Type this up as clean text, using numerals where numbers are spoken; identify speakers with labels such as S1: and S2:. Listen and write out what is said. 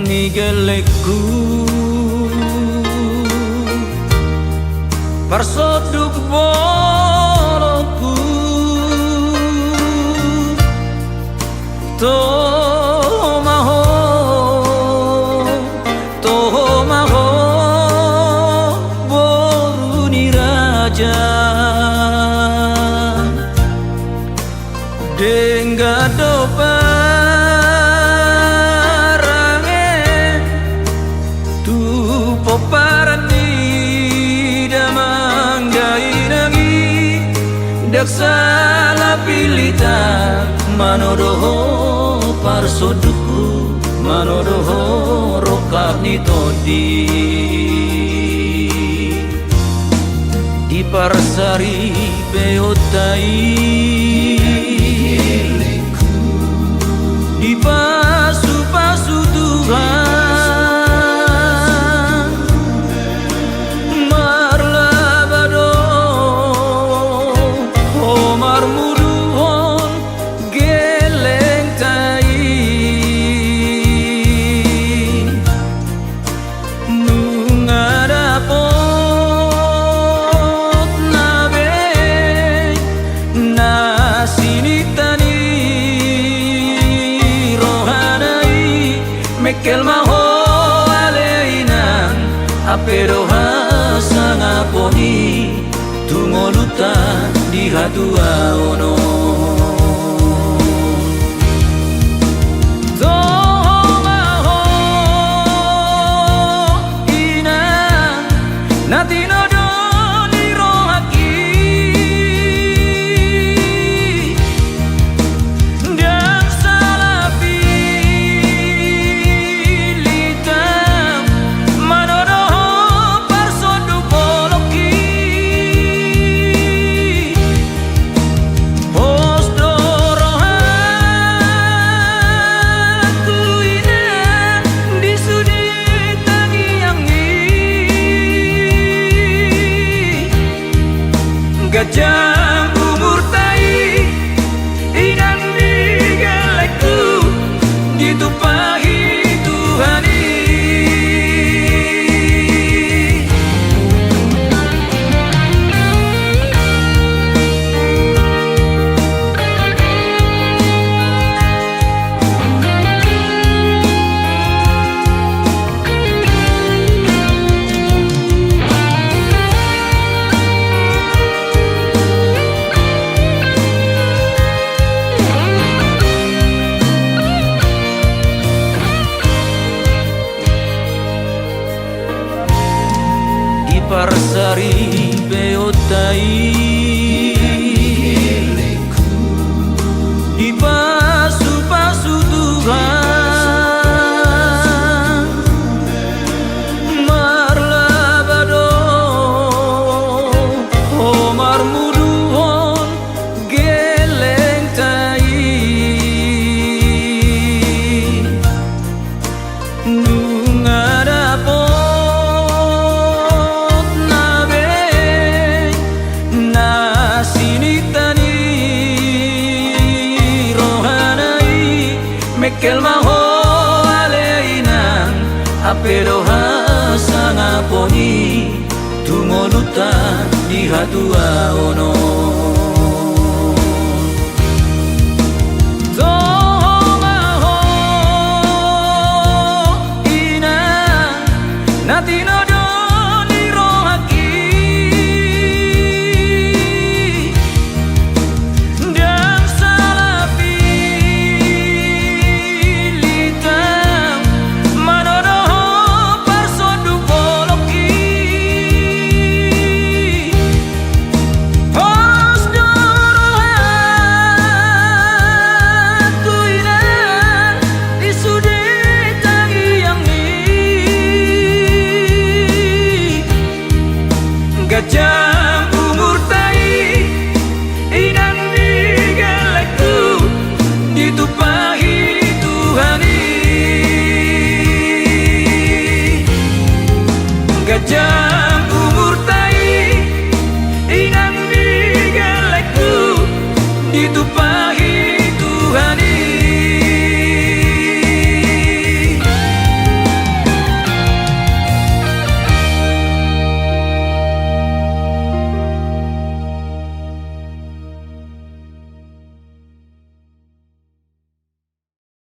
S1: nigelekku parsoduk boloku tomaho boruni raja denggado parange tu poparani damang dainagi daksala pilita manodoho parsoduku manodoho rokani todi di parsari beotai di pasu-pasu Tuhan marlabado omar muduhon geleng tai nungadapot nabe nasinitani mekel maho aleinan aperoha sangaponi tungoluta di hatua ono tomaho inan natino doni rohaki dan salapi gajah umur tai inan digelekku ditumpahi Tuhani parsari beotai di pasu-pasu Tuhan marlabado omar muduhon geleng tai nungadapot mekel maho aleinan aperoha sangaponi tungoluta di hatua ono